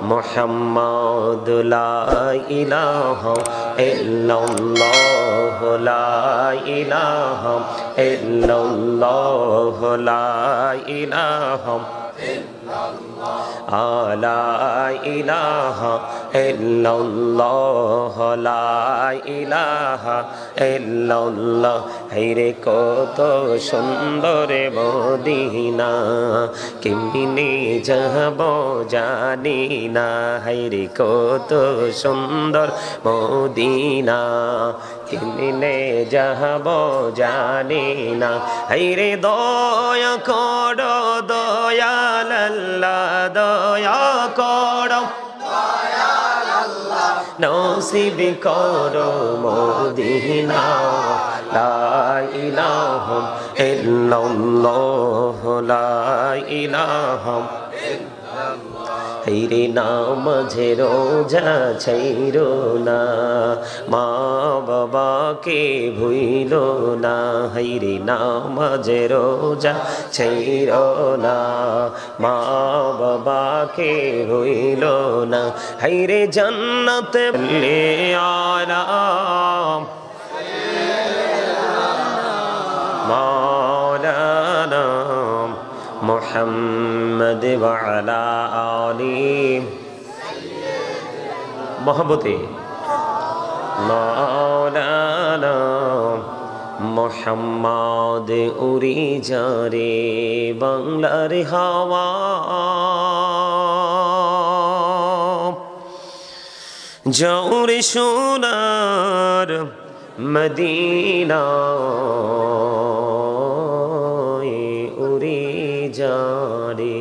محمد لا إله إلا الله لا إله إلا الله لا إله لا إله إلا الله لا إله إلا الله হায়রে কত সুন্দর মদিনা কেমনে যাব জানি না হায়রে কত সুন্দর মদিনা কেমনে যাব জানি না হায়রে দয়া করো দয়াল আল্লাহ দয়া করো নসিব করো মদিনা লা ইলাহা ইল্লাল্লাহ লা ইলাহা হায়রে নামাজে রোজা ছাইরো না মা বাবাকে ভুইলো না হায়রে নামাজে রোজা ছাইরো না মা বাবাকে ভুইলো না হায়রে জান্নাতে লে আরাম মাওলানা মুহাম্মদ ওয়া আলা আলি মহব্বতে মাওলানা মুহাম্মদ উড়ি যারে বাংলার হাওয়া যাওরে সোনার মদিনা উড়ি যারে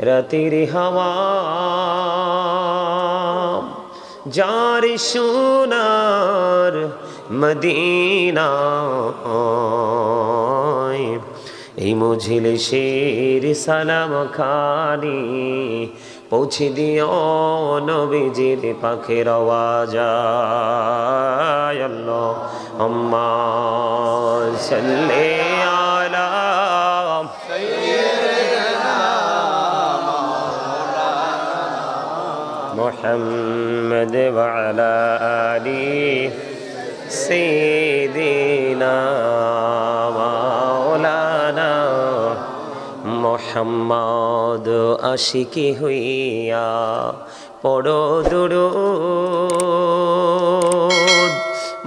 রাতের হাওয়া যারে সোনার মদিনা এই মজলিসের সালাম খানি পৌঁছে দিও নবীজির পাখের আওয়াজ আল্লাহুম্মা সাল্লি আলা মুহাম্মদ ওয়া আলা আলি সাইয়্যিদিনা মাওলানা মুহাম্মদ আশিকি হইয়া পড়ো দুরূদ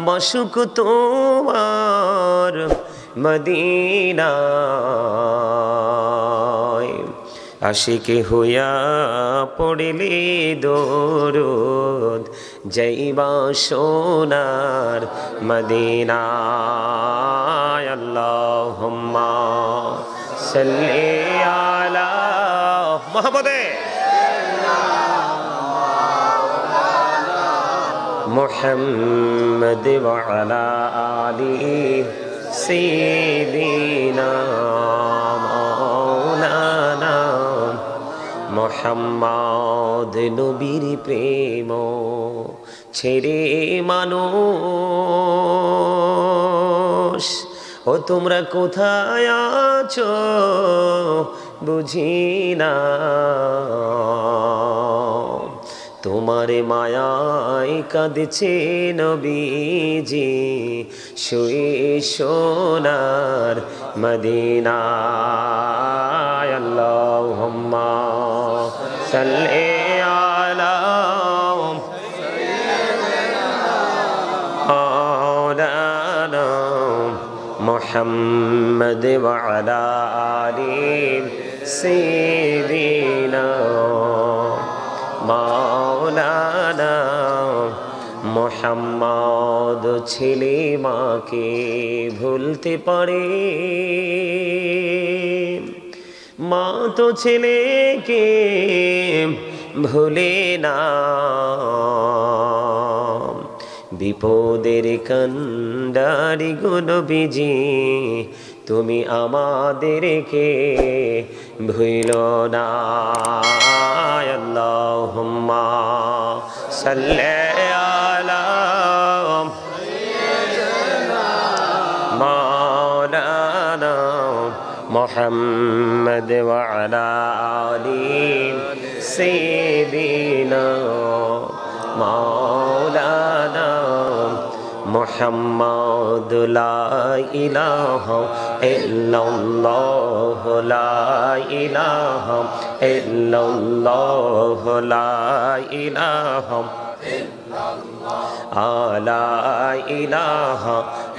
মাশুক তোমার মদিনায় আশিকি হইয়া পড়িলি দরুদ যাইবা সোনার মদিনায় আল্লাহুম্মা সাল্লি আলা মুহাম্মাদে মুহাম্মদ ওয়া আলা আলি সাইয়্যিদিনা মাওলানা মুহাম্মদ নবীর প্রেম ছেড়ে মানুষ ও তোমরা কোথায় আছো বুঝি না তোমার মায়ায় কাঁদছে নবীজি শুয়ে সোনার মদিনায় আল্লাহুম্মা সাল্লি আলা মাওলানা মুহাম্মদ ওয়া আলা আলি সাইয়্যিদিনা মাওলানা মুহাম্মদ ছেলে মাকে ভুলতে পারে মা তো ছেলেকে ভুলে না বিপদের কান্ডারি গো নবীজি তুমি আমাদেরকে ভুলো না আল্লাহুম্মা সাল্লি আলা মাওলানা মুহাম্মদ ওয়া আলা আলি سيدنا مولانا محمد لا إله إلا الله لا إله إلا الله لا إله لا إله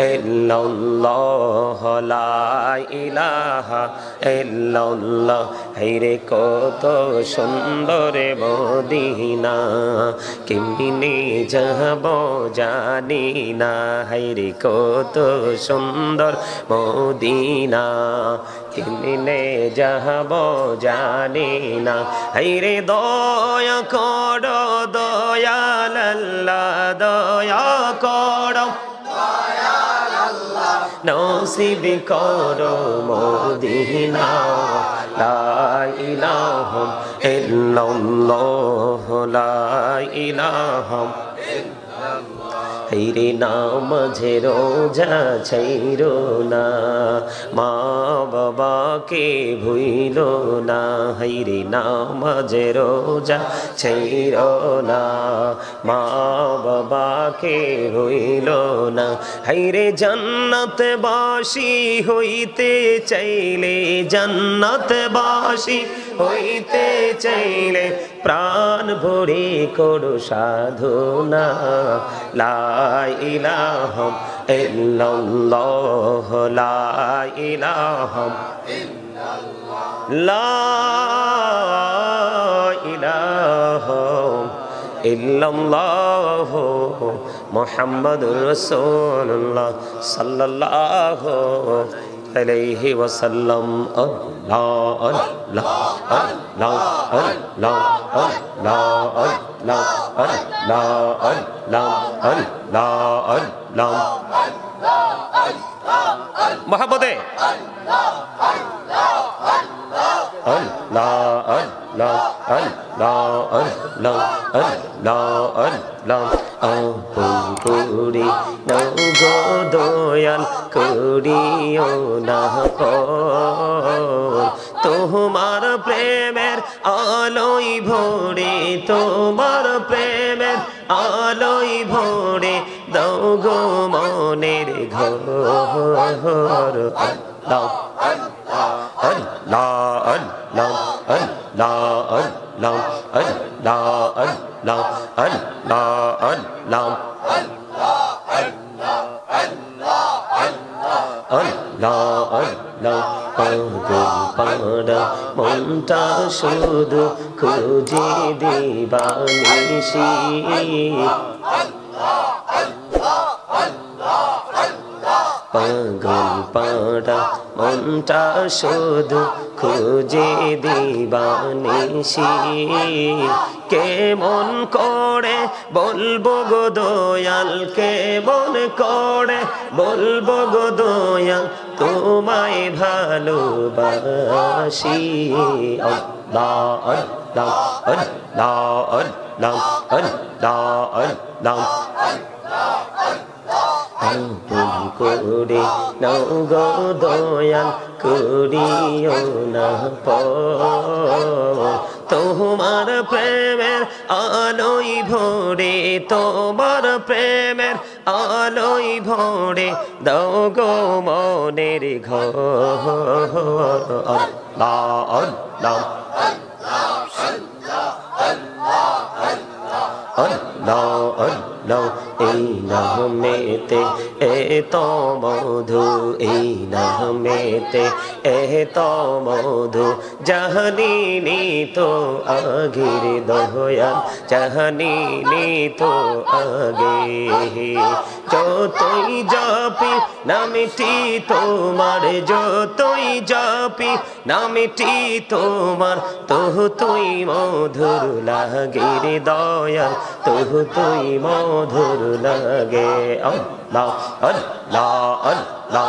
إلا الله لا إله إلا الله হায়রে কত সুন্দর মদিনা কেমনে যাব জানি না হায়রে কত সুন্দর মদিনা কেমনে যাব জানি না হায়রে দয়া করো দয়াল আল্লাহ দয়া করো নসিব করো মদিনা লা ইলাহা ইল্লাল্লাহ লা ইলাহা হায়রে নামাজে রোজা ছাইরো না মা বাবাকে ভুইলো না হায়রে নামাজে রোজা ছাইরো না মা বাবাকে ভুইলো না হায়রে জান্নাতে বাসী হইতে চাইলে জান্নাতে বাসী হইতে চাইলে প্রাণ ভরে করো সাধনা লা ইলাহা ইল্লাল্লাহ লা ইলাহা লা ইলাহা ইল্লাল্লাহ মুহাম্মাদুর রাসূলুল্লাহ সাল্লাল্লাহু আলাইহি ওয়াসাল্লাম আল্লাহ আল্লাহ আল্লাহ আল্লাহ আল্লাহ আল্লাহ আল্লাহ আল্লাহ আল্লাহ মহব্বতে আল্লাহ আল্লাহ আল্লাহ আল্লাহ আল্লাহ আল্লাহ আপন করি নাও গো দয়াল করিও না তোমার প্রেমের আলোয় ভরে তোমার প্রেমের আলোয় ভরে দাও গো মনের ঘর আল্লাহ আল্লাহ আল্লাহ আল্লাহ আল্লাহ আল্লাহ আল্লাহ আল্লাহ আল্লাহ আল্লাহ আল্লাহ পাড়া মনটা শুধু খুঁজে দিবানিশি পাগল পাড়া মনটা শুধু খুঁজে দিবানিশি কেমন করে বলবো গো দয়াল কেমন করে বলবো গো দয়াল তোমায় ভালোবাসি আল্লাহ আল্লাহ আল্লাহ আল্লাহ আল্লাহ আল্লাহ আপন করে নাও গো দয়াল করিও না তোমার প্রেমের আলোয় ভরে তোমার প্রেমের আলোয় ভরে দাও গো মনের ঘর আল্লাহ আল্লাহ আল্লাহ আল্লাহ এই নামেতে এত মধু এই নামেতে এত মধু জাহানিনি তো আগের দয়াল জাহানিনি তো আগে যতই জপি নামটি তোমার যতই জপি নামটি তোমার তহু তুই মধুর লাগে রে দয়াল তহু তুই মধুর লাগে আল্লাহ আল্লাহ আল্লাহ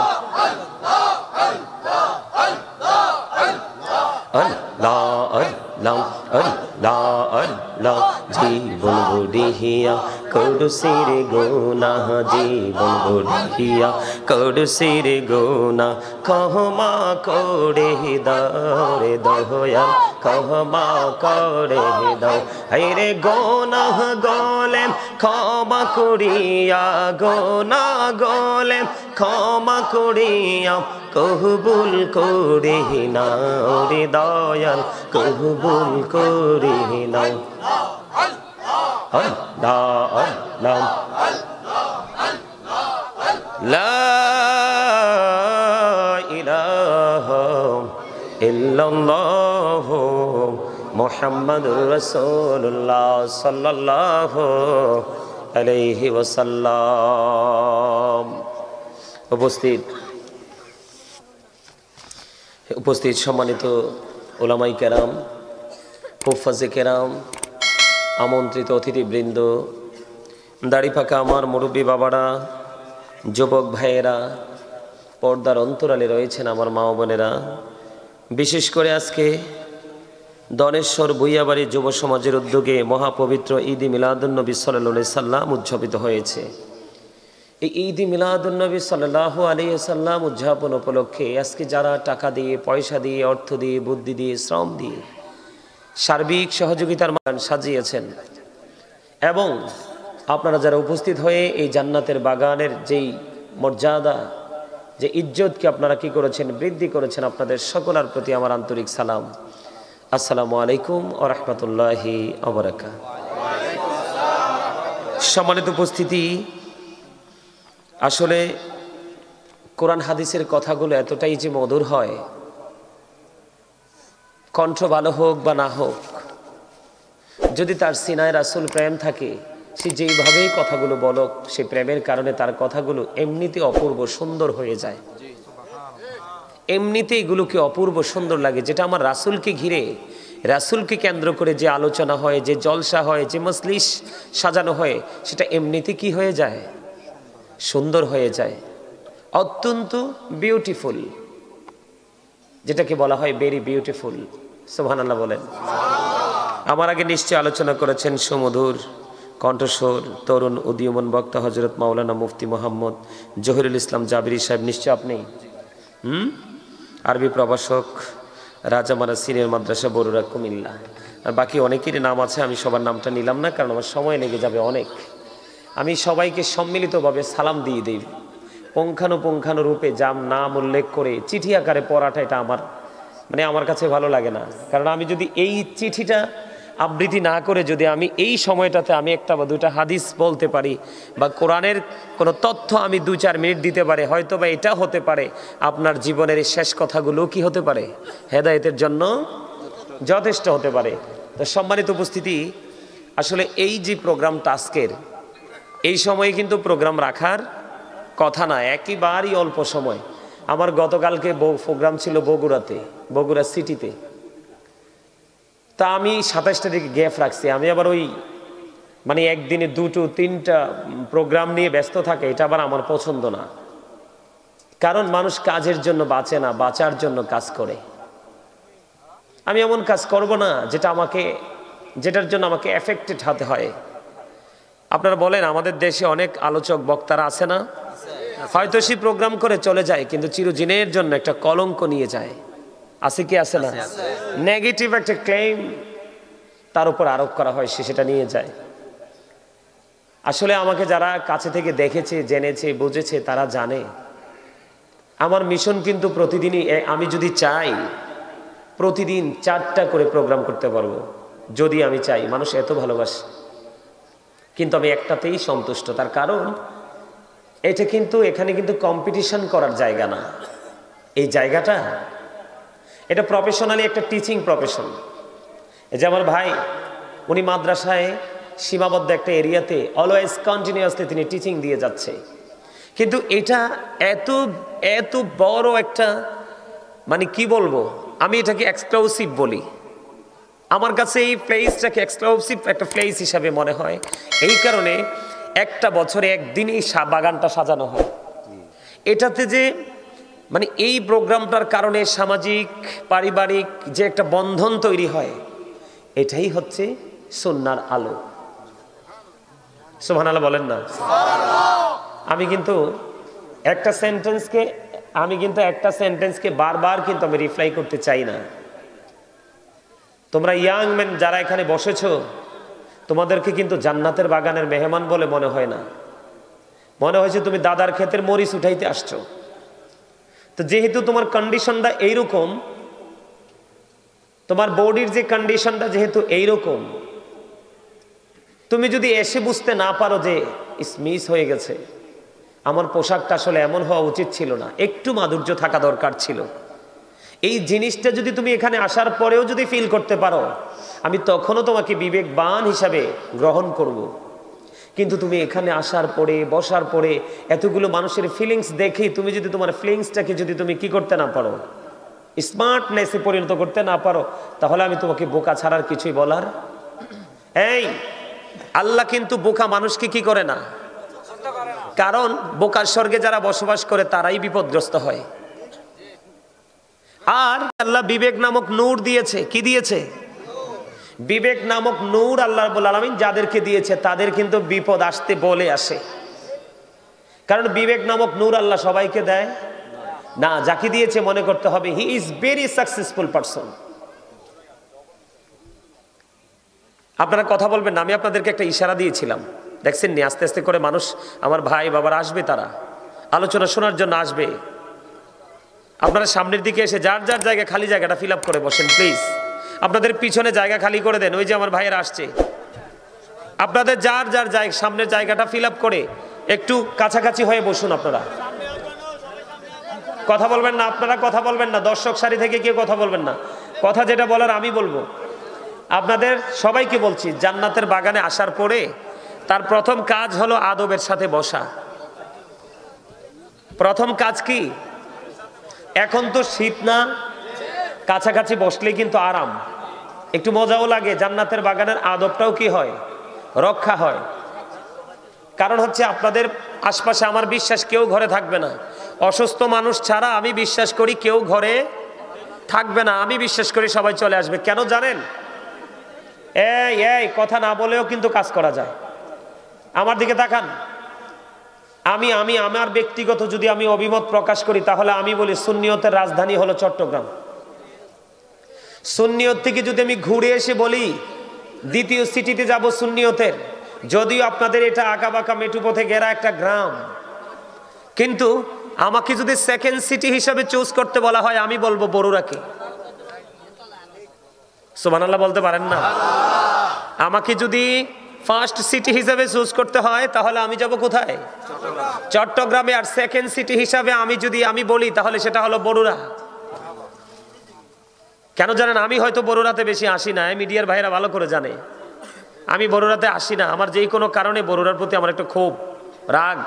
আল্লাহ আল্লাহ আল্লাহ জীবন গড়িয়া করছির গুনাহ জীবন গড়িয়া করছির গুনাহ ক্ষমা করে দাও রে দয়াল ক্ষমা করে দাও হায়রে গুনাহ গলেম ক্ষমা করিয়া গুনাহ গলেম ক্ষমা করিয়া কবুল করে নাও রে দয়াল কবুল করে নাও আল্লাহ আল্লাহ লা ইলাহা ইল্লাল্লাহ মুহাম্মাদুর রাসূলুল্লাহ সাল্লাল্লাহু আলাইহি ওয়াসাল্লাম। উপস্থিত সম্মানিত উলামায়ে কেরাম, হুফাজে কেরাম, আমন্ত্রিত অতিথিবৃন্দ, দাড়ি পাকা আমার মুরব্বী বাবারা, যুবক ভাইয়েরা, পর্দার অন্তরালে রয়েছেন আমার মা বোনেরা, বিশেষ করে আজকে দনেশ্বর ভুইয়াবাড়ি যুব সমাজের উদ্যোগে মহাপবিত্র ঈদ মিলাদুন্নবী সাল্লাল্লাহু আলাইহি সাল্লাম উদযাপিত হয়েছে। এই ঈদ মিলাদুন্নবী সাল্লাল্লাহু আলাইহি সাল্লাম উদযাপন উপলক্ষে আজকে যারা টাকা দিয়ে, পয়সা দিয়ে, অর্থ দিয়ে, বুদ্ধি দিয়ে, শ্রম দিয়ে সার্বিক সহযোগিতার মান সাজিয়েছেন এবং আপনারা যারা উপস্থিত হয়ে এই জান্নাতের বাগানের যেই মর্যাদা, যে ইজ্জতকে আপনারা কি করেছেন, বৃদ্ধি করেছেন, আপনাদের সকলের প্রতি আমার আন্তরিক সালাম। আসসালামু আলাইকুম ওয়া রাহমাতুল্লাহি ওয়া বারাকাতুহু। সম্মানিত উপস্থিতি, আসলে কোরআন হাদিসের কথাগুলো এতটাই যে মধুর হয়, কণ্ঠ ভালো হোক বা না হোক, যদি তার সিনায় রাসূল প্রেম থাকে, সে যেইভাবেই কথাগুলো বলুক, সেই প্রেমের কারণে তার কথাগুলো এমনিতে অপূর্ব সুন্দর হয়ে যায়। এমনিতে এগুলোকে অপূর্ব সুন্দর লাগে। যেটা আমার রাসূলকে ঘিরে, রাসূলকে কেন্দ্র করে যে আলোচনা হয়, যে জলসা হয়, যে মজলিস সাজানো হয়, সেটা এমনিতে কি হয়ে যায়, সুন্দর হয়ে যায়, অত্যন্ত বিউটিফুল, যেটাকে বলা হয় ভেরি বিউটিফুল। সুবহানাল্লাহ বলেন। আমার আগে নিশ্চয় আলোচনা করেছেন সুমধুর কণ্ঠস্বর তরুণ উদীয়মান বক্তা হযরত মাওলানা মুফতি মোহাম্মদ জহিরুল ইসলাম জাবিরি সাহেব। নিশ্চয় আপনি আরবি প্রভাষক, রাজামারা সিনিয়র মাদ্রাসা, বরুড়া, কুমিল্লা। আর বাকি অনেকেরই নাম আছে, আমি সবার নামটা নিলাম না, কারণ আমার সময় লেগে যাবে অনেক। আমি সবাইকে সম্মিলিতভাবে সালাম দিয়ে দিই। পুঙ্খানুপুঙ্খানুরূপে নাম উল্লেখ করে চিঠি আকারে পড়াটা, এটা আমার কাছে ভালো লাগে না। কারণ আমি যদি এই চিঠিটা আবৃত্তি না করে যদি আমি এই সময়টাতে আমি একটা বা দুটা হাদিস বলতে পারি বা কোরআনের কোনো তথ্য আমি 2-4 মিনিট দিতে পারে, হয়তো বা এটা হতে পারে আপনার জীবনের এই শেষ কথাগুলো কি হতে পারে, হেদায়েতের জন্য যথেষ্ট হতে পারে। তো সম্মানিত উপস্থিতি, আসলে এই যে প্রোগ্রামটা আজকের, এই সময়ে কিন্তু প্রোগ্রাম রাখার কথা না, একেবারেই অল্প সময়। আমার গতকালকে প্রোগ্রাম ছিল বগুড়াতে, বগুড়া সিটিতে। তা আমি 27 তারিখে গ্যাপ রাখছি। আমি আবার ওই একদিনে 2-3টা প্রোগ্রাম নিয়ে ব্যস্ত থাকে, এটা আবার আমার পছন্দ না। কারণ মানুষ কাজের জন্য বাঁচে না, বাঁচার জন্য কাজ করে। আমি এমন কাজ করব না যেটার জন্য আমাকে এফেক্টেড হতে হয়। আপনারা বলেন, আমাদের দেশে অনেক আলোচক বক্তারা আছে না, হয়তো সে প্রোগ্রাম করে চলে যায়, কিন্তু চিরদিনের জন্য একটা কলঙ্ক নিয়ে যায়। আছে কি আছে না? নেগেটিভ একটা ক্লেম তার উপর আরোপ করা হয়, সে সেটা নিয়ে যায়। আসলে আমাকে যারা কাছে থেকে দেখেছে, জেনেছে, বুঝেছে, তারা জানে আমার মিশন কিন্তু প্রতিদিনই, আমি যদি চাই প্রতিদিন 4টা করে প্রোগ্রাম করতে পারবো, যদি আমি চাই। মানুষ এত ভালোবাসে, কিন্তু আমি একটাতেই সন্তুষ্ট। তার কারণ এখানে কিন্তু কম্পিটিশন করার জায়গা না। এই জায়গাটা, এটা প্রফেশনালি একটা টিচিং প্রফেশন। এই যে আমার ভাই, উনি মাদ্রাসায় সীমাবদ্ধ একটা এরিয়াতে অলওয়েজ কন্টিনিউয়াসলি তিনি টিচিং দিয়ে যাচ্ছে। কিন্তু এটা এত বড় একটা, কি বলবো, আমি এটাকে এক্সক্লুসিভ বলি। আমার কাছে এই প্লেসটাকে এক্সক্লুসিভ একটা প্লেস হিসাবে মনে হয়। এই কারণে একটা বছরে একদিনই বাগানটা সাজানো হয়। এটাতে যে এই প্রোগ্রামটার কারণে সামাজিক, পারিবারিক যে একটা বন্ধন তৈরি হয়, এটাই হচ্ছে সুন্নাহর আলো। সুবহানাল্লাহ বলেন না। আমি কিন্তু একটা সেন্টেন্সকে বারবার কিন্তু আমি রিপ্লাই করতে চাই না। তোমরা ইয়াং ম্যান যারা এখানে বসেছো, তোমাদেরকে কিন্তু জান্নাতের বাগানের মেহমান বলে মনে হয় না, মনে হয়েছে তুমি দাদার ক্ষেতের মরিচ উঠাইতে আসছো। তো যেহেতু তোমার কন্ডিশনটা এইরকম, তোমার বডির যে কন্ডিশনটা যেহেতু এইরকম, তুমি যদি এসে বুঝতে না পারো যে মিস হয়ে গেছে, আমার পোশাকটা আসলে এমন হওয়া উচিত ছিল না, একটু মাধুর্য থাকা দরকার ছিল, এই জিনিসটা যদি তুমি এখানে আসার পরেও যদি ফিল করতে পারো, আমি তখনও তোমাকে বিবেকবান হিসাবে গ্রহণ করব। কিন্তু তুমি এখানে আসার পরে বসার পরে এতগুলো মানুষের ফিলিংস দেখে তুমি যদি তোমার ফিলিংসটাকে যদি তুমি কি করতে না পারো, স্মার্টনেসে পরিণত করতে না পারো, তাহলে আমি তোমাকে বোকা ছাড়ার কিছুই বলার। এই আল্লাহ কিন্তু বোকা মানুষকে কি করে না, কারণ বোকার স্বর্গে যারা বসবাস করে তারাই বিপদগ্রস্ত হয়। আর আল্লাহ বিবেক নামক নূর দিয়েছে। কি দিয়েছে? বিবেক নামক নূর আল্লাহ রাব্বুল আলামিন যাদেরকে দিয়েছে তাদের কিন্তু বিপদ আসতে বলে আসে। কারণ বিবেক নামক নূর আল্লাহ সবাইকে দেয় না। যাকে দিয়েছে মনে করতে হবে he is very successful person. আপনারা কথা বলবেন না, আমি আপনাদেরকে একটা ইশারা দিয়েছিলাম, দেখছেন নি? আস্তে আস্তে করে মানুষ, আমার ভাই বাবারা আসবে, তারা আলোচনা শোনার জন্য আসবে। আপনারা সামনের দিকে এসে যার যার জায়গা খালি জায়গাটা ফিল আপ করে বসেন প্লিজ। আপনাদের পিছনে জায়গা খালি করে দেন, ওই যে আমার ভাইয়েরা আসছে। আপনাদের যার যার জায়গা সামনের জায়গাটা ফিল আপ করে একটু কাছাকাছি হয়ে বসুন। আপনারা কথা বলবেন না, আপনারা কথা বলবেন না, দর্শক সারি থেকে কেউ কথা বলবেন না। কথা যেটা বলার আমি বলবো। আপনাদের সবাইকে বলছি, জান্নাতের বাগানে আসার পরে তার প্রথম কাজ হলো আদবের সাথে বসা। প্রথম কাজ কি? এখন তো শীত না, কাছাকাছি বসলে কিন্তু আরাম, একটু মজাও লাগে। জান্নাতের বাগানের আদবটাও কি হয়, রক্ষা হয়। কারণ হচ্ছে আপনাদের আশপাশে আমার বিশ্বাস কেউ ঘরে থাকবে না, অসুস্থ মানুষ ছাড়া আমি বিশ্বাস করি কেউ ঘরে থাকবে না। আমি বিশ্বাস করি সবাই চলে আসবে। কেন জানেন? এই কথা না বলেও কিন্তু কাজ করা যায়। আমার দিকে তাকান। আমি আমার ব্যক্তিগত যদি আমি অভিমত প্রকাশ করি, তাহলে আমি বলি সুন্নিয়তের রাজধানী হলো চট্টগ্রাম। সুন্নিয়ত থেকে যদি আমি ঘুরে এসে বলি দ্বিতীয় সিটিতে যাব সুন্নিয়তের, যদিও আপনাদের এটা আঁকাবাঁকা মেঠু পথে ঘেরা একটা গ্রাম, কিন্তু আমাকে যদি সেকেন্ড সিটি হিসাবে চুজ করতে বলা হয়, আমি বলবো বরুড়াকে। সুবহানাল্লাহ বলতে পারেন না? আমাকে যদি ফার্স্ট সিটি হিসাবে চুজ করতে হয়, তাহলে আমি যাব কোথায়? চট্টগ্রামে। আর সেকেন্ড সিটি হিসাবে আমি বলি, তাহলে সেটা হলো বরুড়া। কেন জানেন? আমি হয়তো বরুড়াতে বেশি আসি না, মিডিয়ার ভাইরা ভালো করে জানে আমি বরুড়াতে আসি না। আমার যেই কোনো কারণে বরুড়ার প্রতি আমার একটা খুব রাগ।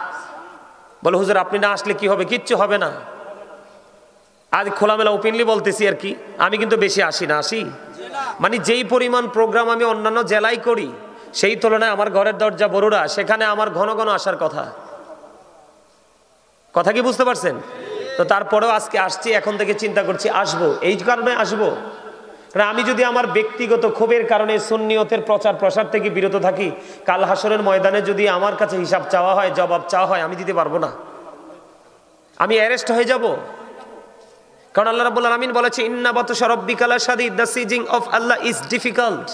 বলে হুজুর আপনি না আসলে কি হবে? কিচ্ছু হবে না। আজ খোলামেলা ওপেনলি বলতেছি আর কি, আমি কিন্তু বেশি আসি না। আসি মানে যেই পরিমাণ প্রোগ্রাম আমি অন্যান্য জেলায় করি, সেই তুলনায় আমার ঘরের দরজা বরুড়া, সেখানে আমার ঘন ঘন আসার কথা। কথা কি বুঝতে পারছেন? তো তারপরেও আজকে আসছি, এখন থেকে চিন্তা করছি আসবো। এই কারণে আসবো, কারণ আমি যদি আমার ব্যক্তিগত ক্ষোভের কারণে সুন্নিয়তের প্রচার প্রসার থেকে বিরত থাকি, কাল হাসরের ময়দানে যদি আমার কাছে হিসাব চাওয়া হয়, জবাব চাওয়া হয়, আমি দিতে পারবো না, আমি অ্যারেস্ট হয়ে যাব। কারণ আল্লাহ রাব্বুল আলামিন বলেছে ইন্না বাতশা রাব্বিকা লাশাদীদ, the seizing of Allah is difficult.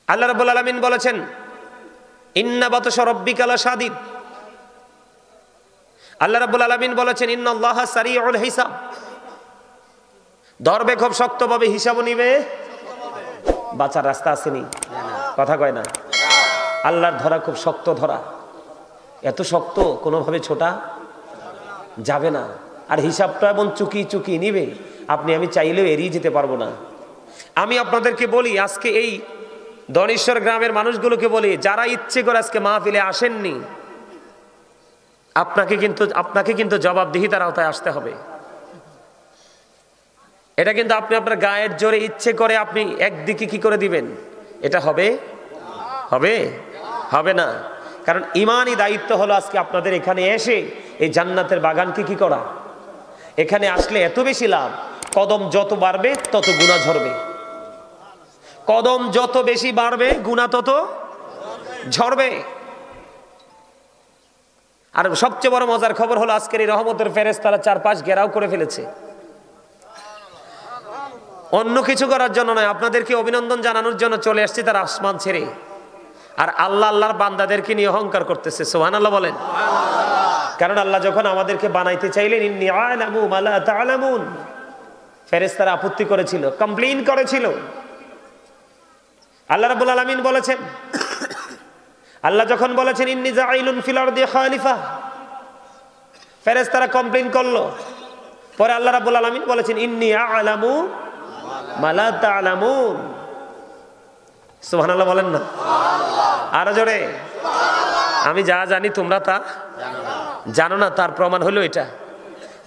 Allah রাব্বুল আলামিন বলেছেন ইন্না বাতশা রাব্বিকা লাশাদীদ। আল্লাহ রাব্বুল আলামিন বলেছেন ইন্নাল্লাহা সারিউল হিসাব। ধরবে খুব শক্তভাবে, হিসাবও নিবে। বাঁচার রাস্তা আসেনি, কথা কয় না। আল্লাহর ধরা খুব শক্ত ধরা, এত শক্ত কোনোভাবে ছোটা যাবে না। আর হিসাবটা এমন চুকি চুকি নিবে, আপনি আমি চাইলেও এড়িয়ে যেতে পারবো না। আমি আপনাদেরকে বলি, আজকে এই ধনেশ্বর গ্রামের মানুষগুলোকে বলি, যারা ইচ্ছে করে আজকে মাহফিলে আসেননি, আপনাকে কিন্তু জবাবদিহিতার আওতায় আসতে হবে। এটা কিন্তু আপনি আপনার গায়ের জোরে ইচ্ছে করে আপনি একদিকে কি করে দিবেন, এটা হবে না। কারণ ইমানই দায়িত্ব হলো আজকে আপনাদের এখানে এসে এই জান্নাতের বাগানকে কি করা। এখানে আসলে এত বেশি লাভ, কদম যত বাড়বে তত গুনাহ ঝরবে, কদম যত বেশি বাড়বে গুনাহ তত ঝরবে। আর সবচেয়ে বড় মজার খবর হলো আজকের এই রহমতের ফেরেশতারা চারপাশ ঘেরাও করে ফেলেছে, অন্য কিছু করার জন্য নয়, আপনাদেরকে অভিনন্দন জানানোর জন্য চলে আসছে তারা আসমান ছেড়ে। আর আল্লাহ আল্লাহর বান্দাদেরকে নিয়ে অহংকার করতেছে, সুবহানাল্লাহ বলেন। কারণ আল্লাহ যখন আমাদেরকে বানাইতে চাইলেন, ইন্নী আ'লামু মা লা তা'লামুন, ফেরেশতারা আপত্তি করেছিল, কমপ্লেইন করেছিল। আল্লাহ রাব্বুল আলামিন বলেছেন, আল্লাহ যখন বলেছেন ইন্নী জাইলুন ফিল আরদি খালিফা, ফেরেশতারা কমপ্লেইন করলো। পরে আল্লাহ রাব্বুল আলামিন বলেছেন ইন্নী আ'লামু মা লা তা'লামুন। সুবহানাল্লাহ বলেন না, আরো জোরে। আমি যা জানি তোমরা তা জানো না, তার প্রমাণ হলো এটা।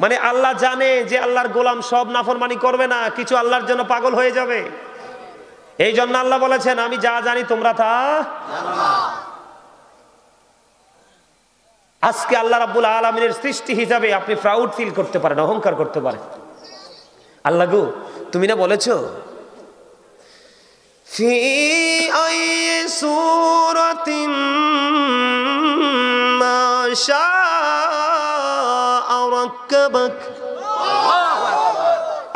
মানে আল্লাহ জানে যে আল্লাহর গোলাম সব নাফরমানি করবে না, কিছু আল্লাহর জন্য পাগল হয়ে যাবে। এই জন্য আল্লাহ বলেছেন আমি যা জানি তোমরা তা জানো না। আজকে আল্লাহ রাব্বুল আলামিনের সৃষ্টি হিসাবে আপনি প্রাউড ফিল করতে পারেন, অহংকার করতে পারেন। আল্লাহ গো, তুমি না বলেছো ফি আইয়ি সূরাতিন মা শাআ রাক্কাবাক।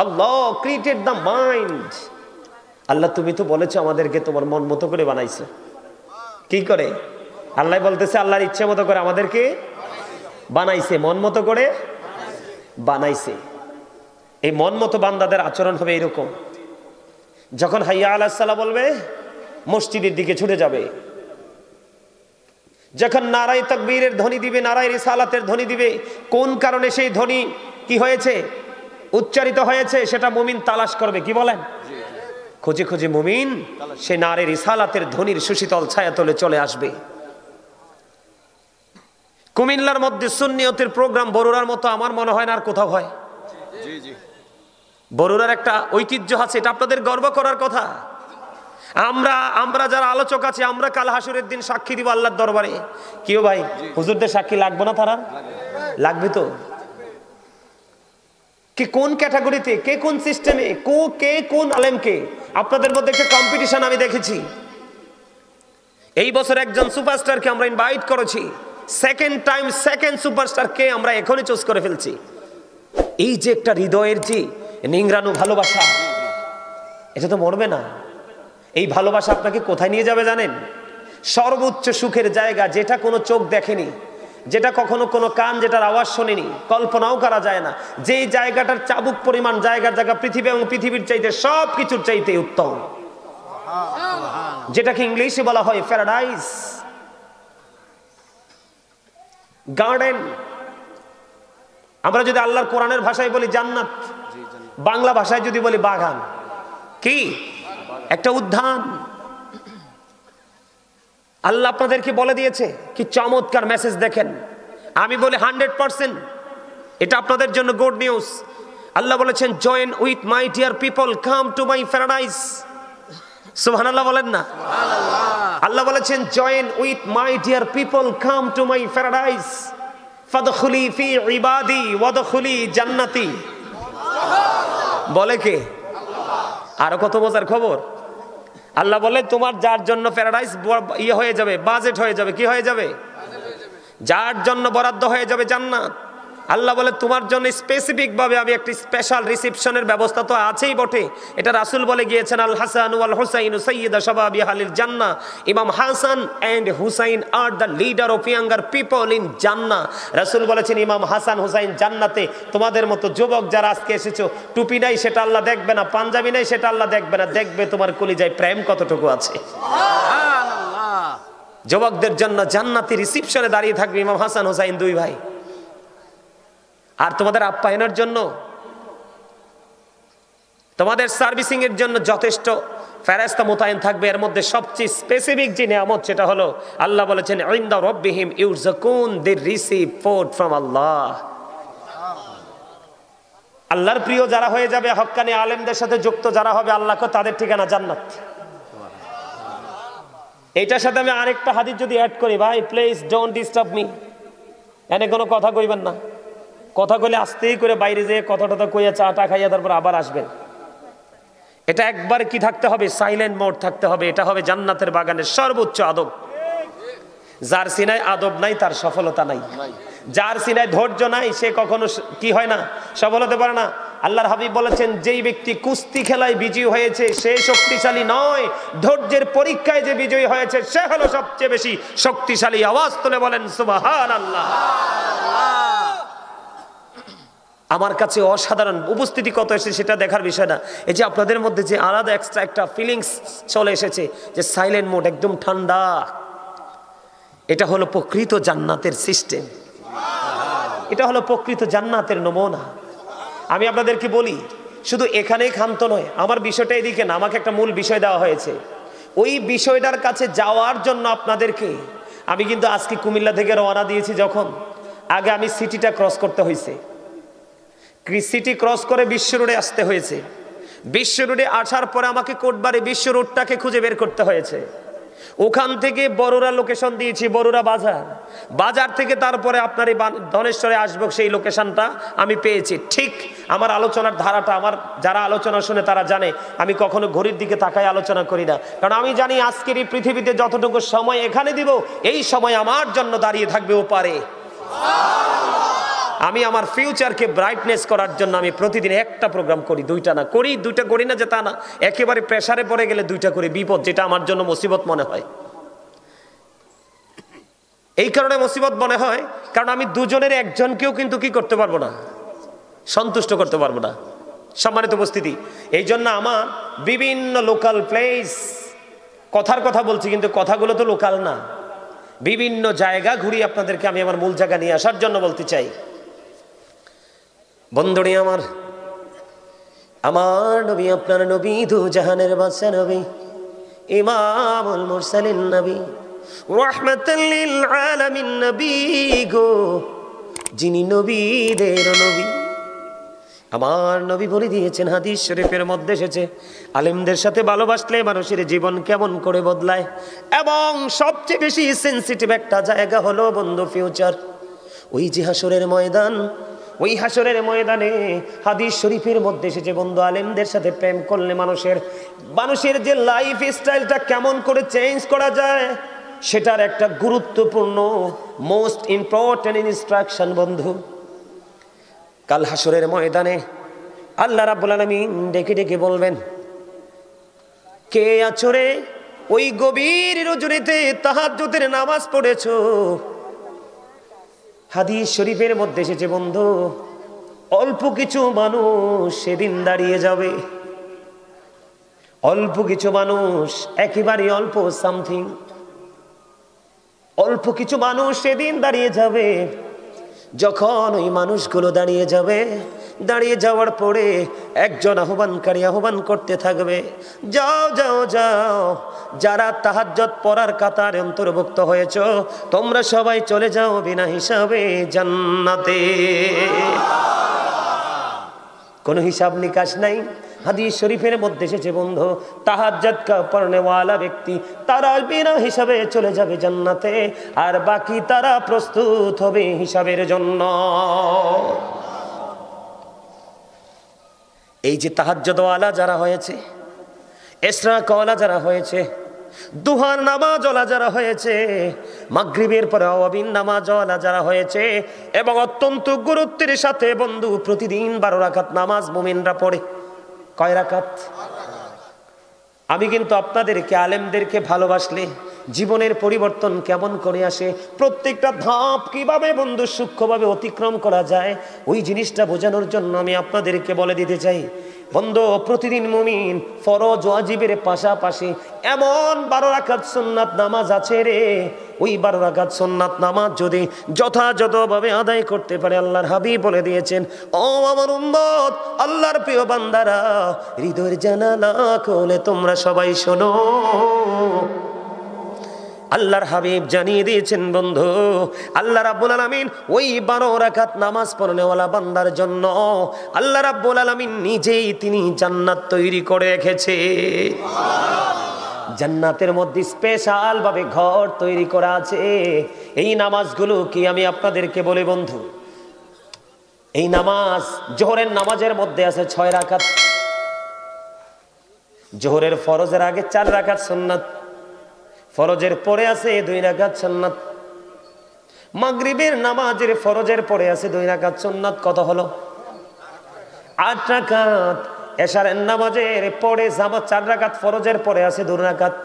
আল্লাহ ক্রিয়েটেড দ্য মাইন্ড। আল্লাহ তুমি তো বলেছো আমাদেরকে তোমার মন মতো করে বানাইছো। কি করে? আল্লাহ বলতেছে আল্লাহর ইচ্ছে মতো করে আমাদেরকে বানাইছে, মন মতো করে বানাইছে। এই মন মতো বান্দাদের আচরণ হবে এরকম, যখন হাইয়া আলাস সালাহ বলবে মসজিদের দিকে ছুটে যাবে, যখন নারায়ে তাকবীরের ধ্বনি দিবে, নারায়ে রিসালাতের ধ্বনি দিবে, কোন কারণে সেই ধ্বনি কি হয়েছে, উচ্চারিত হয়েছে, সেটা মুমিন তালাশ করবে। কি বলেন? খুঁজে খুঁজে মুমিন সেই নারায়ে রিসালাতের ধ্বনির সুশীতল ছায়াতলে চলে আসবে। কুমিল্লার মধ্যে সুন্নিয়তের প্রোগ্রাম বরুড়ার মতো আমার মনে হয় না আর কোথাও হয়। বরুড়ার একটা ঐতিহ্য আছে, এটা আপনাদের গর্ব করার কথা। আমরা যারা আলোচক আছি, আমরা কাল হাসুরের দিন সাক্ষী দিব আল্লাহর দরবারে। কিও ভাই, হুজুরদের সাক্ষী লাগবে না? তারা লাগবে তো। কে কোন ক্যাটাগরিতে, কে কোন সিস্টেমে, কে কোন আলেমকে, আপনাদের মধ্যে একটা কম্পিটিশন আমি দেখেছি। এই বছর একজন সুপারস্টারকে আমরা ইনভাইট করেছি, সেকেন্ড সুপারস্টারকে আমরা এখনই চুজ করে ফেলছি। এই যে একটা হৃদয়ের যে নিংড়ানো ভালোবাসা, এটা তো মরবে না। এই ভালোবাসা আপনাকে কোথায় নিয়ে যাবে জানেন? সর্বোচ্চ সুখের জায়গা, যেটা কোনো চোখ দেখেনি, যেটা কখনো কোনো কান যেটার আওয়াজ শোনেনি, কল্পনাও করা যায় না। যেই জায়গাটার চাবুক পরিমাণ জায়গা পৃথিবী এবং পৃথিবীর চাইতে সব কিছুর চাইতে উত্তম, যেটাকে ইংলিশে বলা হয় প্যারাডাইস, গার্ডেন। আমরা যদি আল্লাহর কোরআনের ভাষায় বলি জান্নাত, বাংলা ভাষায় যদি বলি বাগান। কি একটা উদ্যান। আল্লাহ আপনাদেরকে বলে দিয়েছে, কি চমৎকার মেসেজ দেখেন। আমি বলি 100% এটা আপনাদের জন্য গুড নিউজ। আল্লাহ বলেছেন join with my dear people, come to my paradise. সুবহানাল্লাহ বলেন না। আল্লাহ বলেছেন join with my dear people, come to my paradise, ফাদখুলি ফি ইবাদি ওয়াদখুলি জান্নাতি। বলে কে? আরো কত মজার খবর। আল্লাহ বলে তোমার যার জন্য প্যারাডাইস ইয়ে হয়ে যাবে, বাজেট হয়ে যাবে। কি হয়ে যাবে? যার জন্য বরাদ্দ হয়ে যাবে জান্নাত। আল্লাহ বলে তোমার জন্য স্পেসিফিক ভাবে আমি একটি স্পেশাল রিসেপশনের ব্যবস্থা তো আছেই বটে। এটা রাসূল বলে গিয়েছেন আল হাসান ওয়াল হুসাইন সাইয়্যিদা শাবাবি আহলিল জান্নাহ। Imam Hasan and Husain are the leader of younger people in Jannah. রাসূল বলেছেন ইমাম হাসান হুসাইন জান্নাতে। তোমাদের মতো যুবক যারা আজকে এসেছো, টুপি নাই সেটা আল্লাহ দেখবে না, পাঞ্জাবি নাই সেটা আল্লাহ দেখবে না, দেখবে তোমার কলিজায় প্রেম কতটুকু আছে। সুবহানাল্লাহ। যুবকদের জন্য জান্নাতি রিসেপশনে দাঁড়িয়ে থাকবে ইমাম হাসান হুসাইন, দুই ভাই। আর তোমাদের আপ্যায়নের জন্য, তোমাদের সার্ভিসিং এর জন্য যথেষ্ট ফেরেশতা মোতায়েন থাকবে। এর মধ্যে সবচেয়ে স্পেসিফিক যে নিয়ামত সেটা হলো আল্লাহ বলেছেন ইনদা রাব্বিহিম ইউরযাকুন, দে রিসিভ ফুড ফ্রম আল্লাহ। আল্লাহর প্রিয় যারা হয়ে যাবে, হক্কানি আলেমদের সাথে যুক্ত যারা হবে, আল্লাহকে তাদের ঠিকানা জান্নাত। এইটার সাথে আমি আরেকটা হাদিস যদি অ্যাড করি, ভাই প্লিজ ডোন্ট ডিস্টার্ব মি, এনে কোনো কথা কইবেন না। কথা কইলে আস্তেই করে বাইরে যেয়ে কথাটা কইয়া চাটা খাইয়া তারপর আবার আসবেন। এটা একবার কি থাকতে হবে, সাইলেন্ট মোড থাকতে হবে। এটা হবে জান্নাতের বাগানের সর্বোচ্চ আদব। যার সিনায় আদব নাই তার সফলতা নাই, যার সিনায় ধৈর্য নাই সে কখনো কি হয় না, সফল হতে পারে না। আল্লাহর হাবিব বলেছেন, যেই ব্যক্তি কুস্তি খেলায় বিজয়ী হয়েছে সে শক্তিশালী নয়, ধৈর্যের পরীক্ষায় যে বিজয়ী হয়েছে সে হলো সবচেয়ে বেশি শক্তিশালী। আওয়াজ তুলে বলেন সুবহানাল্লাহ। আমার কাছে অসাধারণ উপস্থিতি কত এসেছে সেটা দেখার বিষয় না, এই যে আপনাদের মধ্যে যে আলাদা এক্সট্রা একটা ফিলিংস চলে এসেছে, যে সাইলেন্ট মোড, একদম ঠান্ডা, এটা হলো প্রকৃত জান্নাতের সিস্টেম, এটা হলো প্রকৃত জান্নাতের নমুনা। আমি আপনাদেরকে বলি, শুধু এখানেই ক্ষান্ত নয়, আমার বিষয়টা এদিকে না, আমাকে একটা মূল বিষয় দেওয়া হয়েছে। ওই বিষয়টার কাছে যাওয়ার জন্য আপনাদেরকে আমি কিন্তু আজকে কুমিল্লা থেকে রওনা দিয়েছি। যখন আগে আমি সিটিটা ক্রস করতে হয়েছে, সিটি ক্রস করে বিশ্ব রোডে আসতে হয়েছে, বিশ্ব রোডে আসার পরে আমাকে কোটবাড়ি বিশ্ব রোডটাকে খুঁজে বের করতে হয়েছে। ওখান থেকে বড়ুরা লোকেশন দিয়েছি, বড়ুরা বাজার, বাজার থেকে তারপরে আপনার এই ধনেশ্বরে আসবো, সেই লোকেশনটা আমি পেয়েছি। ঠিক আমার আলোচনার ধারাটা, আমার যারা আলোচনা শুনে তারা জানে আমি কখনো ঘড়ির দিকে তাকায় আলোচনা করি না, কারণ আমি জানি আজকের এই পৃথিবীতে যতটুকু সময় এখানে দিব, এই সময় আমার জন্য দাঁড়িয়ে থাকবে ওপারে। আমি আমার ফিউচারকে ব্রাইটনেস করার জন্য আমি প্রতিদিন একটা প্রোগ্রাম করি, দুইটা না করি, দুইটা করি না যে তা না, একেবারে প্রেসারে পড়ে গেলে দুইটা করি, বিপদ, যেটা আমার জন্য মুসিবত মনে হয়। এই কারণে মুসিবত মনে হয়, কারণ আমি দুজনের একজনকেও কিন্তু কি করতে পারবো না, সন্তুষ্ট করতে পারবো না। সম্মানিত উপস্থিতি, এই জন্য আমার বিভিন্ন লোকাল প্লেস, কথার কথা বলছি কিন্তু কথাগুলো তো লোকাল না, বিভিন্ন জায়গা ঘুরি আপনাদেরকে আমি আমার মূল জায়গা নিয়ে আসার জন্য বলতে চাই। বন্ধুরি আমার, আমার নবী আপনার নবী, দু জাহানের বাদশা নবী, ইমামুল মুরসালিন নবী, রাহমাতাল লিল আলামিন নবী গো, যিনি নবীদের নবী। আমার নবী বলে দিয়েছেন, হাদিস শরীফের মধ্যে এসেছে, আলেমদের সাথে ভালোবাসলে মানুষের জীবন কেমন করে বদলায়, এবং সবচেয়ে বেশি সেনসিটিভ একটা জায়গা হলো বন্ধু ফিউচার। ওই যে হাসরের ময়দান, ওই হাসরের ময়দানে হাদিস শরীফের মধ্যে এসেছে বন্ধু, আলেমদের সাথে প্রেম করলে মানুষের যে লাইফ স্টাইলটা কেমন করে চেঞ্জ করা যায়, সেটার একটা গুরুত্বপূর্ণ মোস্ট ইম্পর্টেন্ট ইনস্ট্রাকশন বন্ধু। কাল হাসরের ময়দানে আল্লাহ রাব্বুল আলামিন ডেকে ডেকে বলবেন, কে আছো রে ওই গভীর রজনীতে তাহাজ্জুদের নামাজ পড়েছো? হাদিস শরীফের মধ্যে এসেছে বন্ধু, অল্প কিছু মানুষ সেদিন দাঁড়িয়ে যাবে, অল্প কিছু মানুষ, একেবারে অল্প, সামথিং, অল্প কিছু মানুষ সেদিন দাঁড়িয়ে যাবে। যখন ওই মানুষগুলো দাঁড়িয়ে যাবে, দাঁড়িয়ে যাওয়ার পরে একজন আহ্বানকারী আহ্বান করতে থাকবে, যাও যাও যাও, যারা তাহাজ্জুদ পড়ার কাতারে অন্তর্ভুক্ত হয়েছ তোমরা সবাই চলে যাও বিনা হিসাবে জান্নাতে। কোনো হিসাব নিকাশ নাই। হাদিস শরীফের মধ্যে এসেছে বন্ধু, তাহাজ্জুদ পড়নেওয়ালা ব্যক্তি তারা বিনা হিসাবে চলে যাবে জান্নাতে, আর বাকি তারা প্রস্তুত হবে হিসাবের জন্য। এই যে তাহাজ্জুদওয়ালা যারা হয়েছে, ইশরাকওয়ালা যারা হয়েছে, দুহার নামাজওয়ালা যারা হয়েছে, মাগরিবের পরে আওয়াবিন নামাজওয়ালা যারা হয়েছে, এবং অত্যন্ত গুরুত্বের সাথে বন্ধু প্রতিদিন 12 রাকাত নামাজ মুমিনরা পড়ে। কয় রাকাত? আমি কিন্তু আপনাদেরকে, আলেমদেরকে ভালোবাসলে জীবনের পরিবর্তন কেমন করে আসে, প্রত্যেকটা ধাপ কিভাবে বন্ধু সূক্ষ্মভাবে অতিক্রম করা যায়, ওই জিনিসটা বোঝানোর জন্য আমি আপনাদেরকে বলে দিতে চাই বন্ধু, প্রতিদিন মুমিন ফরজ ওয়াজিবের পাশাপাশি এমন 12 রাকাত সুন্নাত নামাজ আছে রে, ওই 12 রাকাত সুন্নাত নামাজ যদি যথাযথভাবে আদায় করতে পারে, আল্লাহর হাবিব বলে দিয়েছেন, ও আমার উম্মত, আল্লাহর প্রিয় বান্দারা, হৃদয়ের জানালা খুলে তোমরা সবাই শোনো। আল্লাহর হাবিব জানিয়ে দিয়েছেন বন্ধু, আল্লাহ রাব্বুল আলামিন ওই 12 রাকাত নামাজ পড়নেওয়ালা বান্দার জন্য আল্লাহ রাব্বুল আলামিন নিজেই তিনি জান্নাত তৈরি করে রেখেছে। জান্নাতের মধ্যে স্পেশাল ভাবে ঘর তৈরি করা আছে। এই নামাজগুলো কি আমি আপনাদেরকে বলি বন্ধু, এই নামাজ জোহরের নামাজের মধ্যে আছে 6 রাকাত। জোহরের ফরজের আগে 4 রাকাত সুন্নাত, ফরজের পরে আছে 2 রাকাত সুন্নাত, মাগরিবের নামাজের ফরজের পরে আছে 2 রাকাত সুন্নাত। কত হলো? 8 রাকাত। এশারের নামাজের পরে জামাত 4 রাকাত, ফরজের পরে আছে 2 রাকাত,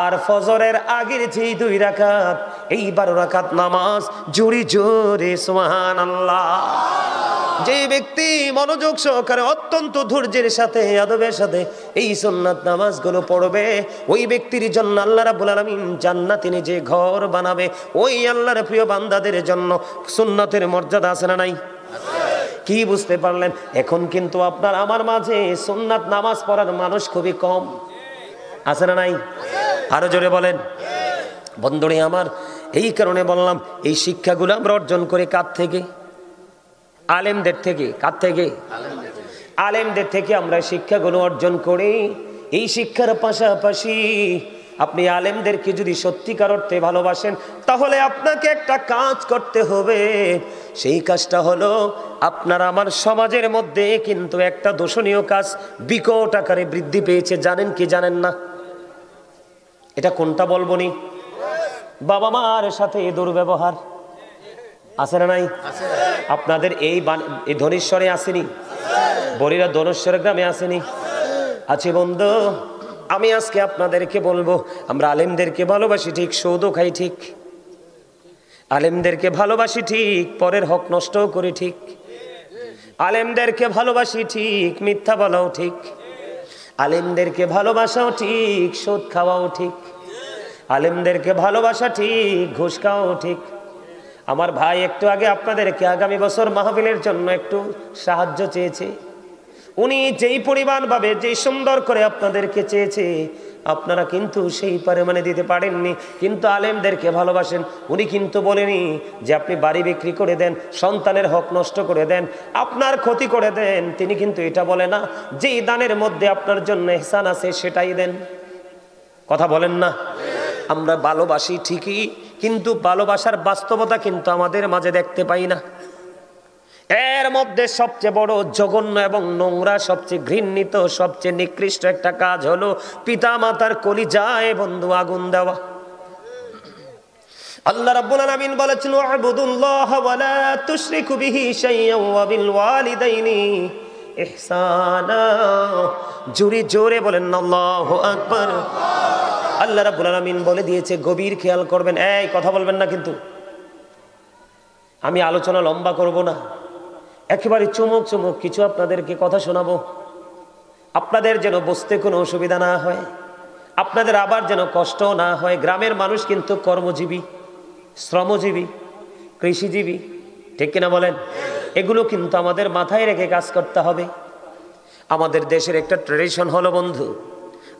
আর ফজরের আগের যে 2 রাকাত, এই 12 রাকাত নামাজ। জোরে জোরে সুবহানাল্লাহ। যে ব্যক্তি মনোযোগ সহকারে অত্যন্ত ধৈর্যের সাথে আদবের সাথে এই সুন্নাত নামাজগুলো পড়বে, ওই ব্যক্তির জন্য আল্লাহ রাব্বুল আলামিন জান্নাতে নিজে ঘর বানাবে। ওই আল্লাহর প্রিয় বান্দাদের জন্য সুন্নাতের মর্যাদা আছে না নাই? কি বুঝতে পারলেন? এখন কিন্তু আপনার আমার মাঝে সুন্নাত নামাজ পড়ার মানুষ খুবই কম, আছে না নাই? আরো জোরে বলেন। বন্ধুরে আমার, এই কারণে বললাম এই শিক্ষাগুলো আমরা অর্জন করে কার থেকে? আলেমদের থেকে। কার থেকে? আলেমদের থেকে আমরা শিক্ষাগুলো অর্জন করি। এই শিক্ষার পাশাপাশি আপনি আলেমদেরকে যদি সত্যিকার অর্থে ভালোবাসেন, তাহলে আপনাকে একটা কাজ করতে হবে। সেই কাজটা হলো, আপনার আমার সমাজের মধ্যে কিন্তু একটা দোষণীয় কাজ বিকট আকারে বৃদ্ধি পেয়েছে। জানেন কি জানেন না? এটা কোনটা বলবো নি? বাবা মার সাথে দুর্ব্যবহার, আছে না নাই? আপনাদের এই ধনেশ্বরে আসেনি? বরিরা ধনেশ্বর গ্রামে আসেনি? আছে বন্ধু। আমি আজকে আপনাদেরকে বলবো, আমরা আলেমদেরকে ভালোবাসি ঠিক, সৌদও খাই ঠিক, আলেমদেরকে ভালোবাসি ঠিক, পরের হক নষ্টও করি ঠিক, আলেমদেরকে ভালোবাসি ঠিক, মিথ্যা বলাও ঠিক, আলেমদেরকে ভালোবাসাও ঠিক, সুদ খাওয়াও ঠিক, আলেমদেরকে ভালোবাসা ঠিক, ঘুষ খাওয়াও ঠিক। আমার ভাই একটু আগে আপনাদেরকে আগামী বছর মাহফিলের জন্য একটু সাহায্য চেয়েছে। উনি যেই পরিমাণ ভাবে, যেই সুন্দর করে আপনাদেরকে চেয়েছে, আপনারা কিন্তু সেই পরিমাণে দিতে পারেননি। কিন্তু আলেমদেরকে ভালোবাসেন। উনি কিন্তু বলেনি যে আপনি বাড়ি বিক্রি করে দেন, সন্তানের হক নষ্ট করে দেন, আপনার ক্ষতি করে দেন। তিনি কিন্তু এটা বলে না যেই দানের মধ্যে আপনার জন্য ইহসান আছে সেটাই দেন। কথা বলেন না? আমরা ভালোবাসি ঠিকই, কিন্তু ভালোবাসার বাস্তবতা কিন্তু আমাদের মাঝে দেখতে পাই না। এর মধ্যে সবচেয়ে বড় জঘন্য এবং নোংরা, সবচেয়ে ঘৃণিত, সবচেয়ে নিকৃষ্ট একটা কাজ হলো পিতা মাতার কলিজায় বন্ধু আগুন দেওয়া। আল্লাহ রাব্বুল আলামিন বলেছেন, ওয়া'বুদুল্লাহ ওয়া লা তুশরিকু বিহি শাইয়্যান ওয়া বিল ওয়ালিদাইনি ইহসানা। জোরে জোরে বলেন আল্লাহু আকবার। আল্লাহ রাব্বুল আলামিন বলে দিয়েছে, গভীর খেয়াল করবেন। এই কথা বলবেন না কিন্তু, আমি আলোচনা লম্বা করব না, একেবারে চুমুক চুমুক কিছু আপনাদেরকে কথা শোনাবো। আপনাদের যেন বুঝতে কোনো অসুবিধা না হয়, আপনাদের আবার যেন কষ্ট না হয়। গ্রামের মানুষ কিন্তু কর্মজীবী, শ্রমজীবী, কৃষিজীবী, ঠিক কিনা বলেন? এগুলো কিন্তু আমাদের মাথায় রেখে কাজ করতে হবে। আমাদের দেশের একটা ট্রেডিশন হলো বন্ধু,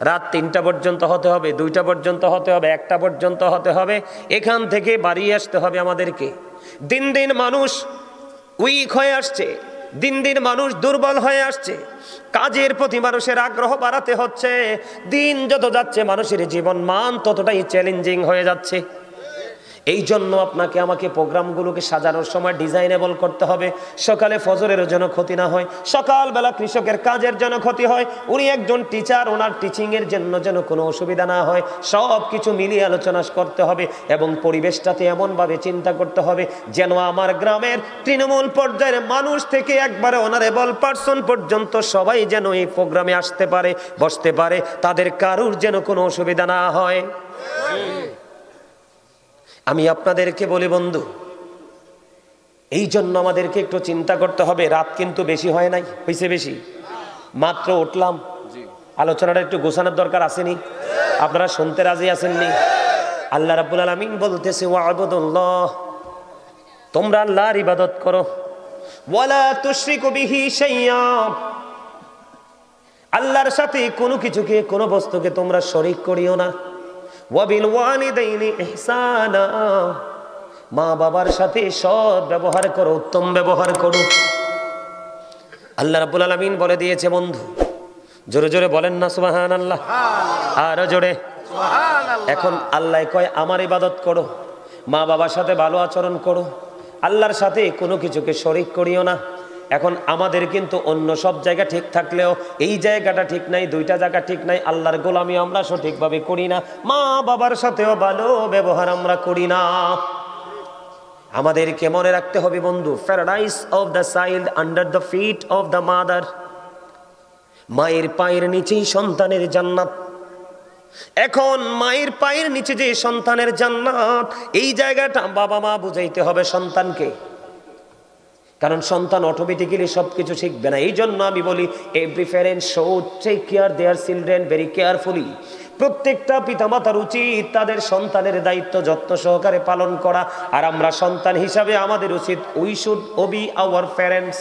রাত 3টা পর্যন্ত হতে হবে, 2টা পর্যন্ত হতে হবে, 1টা পর্যন্ত হতে হবে। এখান থেকে বাড়ি আসতে হবে আমাদেরকে। দিন দিন মানুষ উইক হয়ে আসছে, দিন দিন মানুষ দুর্বল হয়ে আসছে, কাজের প্রতি মানুষের আগ্রহ বাড়াতে হচ্ছে। দিন যত যাচ্ছে মানুষের জীবন মান ততটাই চ্যালেঞ্জিং হয়ে যাচ্ছে। এই জন্য আপনাকে আমাকে প্রোগ্রামগুলোকে সাজানোর সময় ডিজাইনেবল করতে হবে। সকালে ফজরের যেন ক্ষতি না হয়, সকালবেলা কৃষকের কাজের যেন ক্ষতি হয়, উনি একজন টিচার, ওনার টিচিংয়ের জন্য যেন কোনো অসুবিধা না হয়, সব কিছু মিলিয়ে আলোচনা করতে হবে। এবং পরিবেশটাতে এমনভাবে চিন্তা করতে হবে যেন আমার গ্রামের তৃণমূল পর্যায়ের মানুষ থেকে একবারে অনারেবল পার্সন পর্যন্ত সবাই যেন এই প্রোগ্রামে আসতে পারে, বসতে পারে, তাদের কারুর যেন কোনো অসুবিধা না হয়। আমি আপনাদেরকে বলি বন্ধু, এই জন্য আমাদেরকে একটু চিন্তা করতে হবে। রাত কিন্তু বেশি হয় নাই, হয়েছে বেশি? মাত্র উঠলাম, আলোচনাটা একটু গোছানোর দরকার আসেনি? আপনারা শুনতে রাজি আছেননি? আল্লাহ রাব্বুল আলামিন বলতেছে, ওয়া'বুদুল্লাহ, তোমরা আল্লাহর ইবাদত করো, ওয়ালা তুশরিকু বিহি শাইয়্যা, আল্লাহর সাথে কোনো কিছুকে, কোনো বস্তুকে তোমরা শরীক করিও না। ওয়াবিল ওয়ালিদাইনি ইহসানা, মা বাবার সাথে সৎ ব্যবহার করো, উত্তম ব্যবহার করো। আল্লাহ রাব্বুল আলামিন বলে দিয়েছে বন্ধু, জোরে জোরে বলেন না সুবহানাল্লাহ, আরো জোরে সুবহানাল্লাহ। এখন আল্লাহ কয় আমার ইবাদত করো, মা বাবার সাথে ভালো আচরণ করো, আল্লাহর সাথে কোনো কিছুকে শরীক করিও না। এখন আমাদের কিন্তু অন্য সব জায়গা ঠিক থাকলেও এই জায়গাটা ঠিক নাই, দুইটা জায়গা ঠিক নাই। আল্লাহর গোলামি আমরা সঠিকভাবে করি না, মা বাবার সাথেও ভালো ব্যবহার আমরা করি না। আমাদেরকে মনে রাখতে হবে বন্ধু, paradise of the child under the feet of the mother. মায়ের পায়ের নিচেই সন্তানের জান্নাত। এখন মায়ের পায়ের নিচে যে সন্তানের জান্নাত, এই জায়গাটা বাবা মা বুঝাইতে হবে সন্তানকে, কারণ সন্তান অটোমেটিক্যালি সবকিছু শিখবে না। এই জন্য আমি বলি every parent should take care their children very carefully. প্রত্যেকটা পিতামাতার উচিত তাদের সন্তানের দায়িত্ব যত্ন সহকারে পালন করা। আর আমরা সন্তান হিসাবে আমাদের উচিত we should Obi our parents.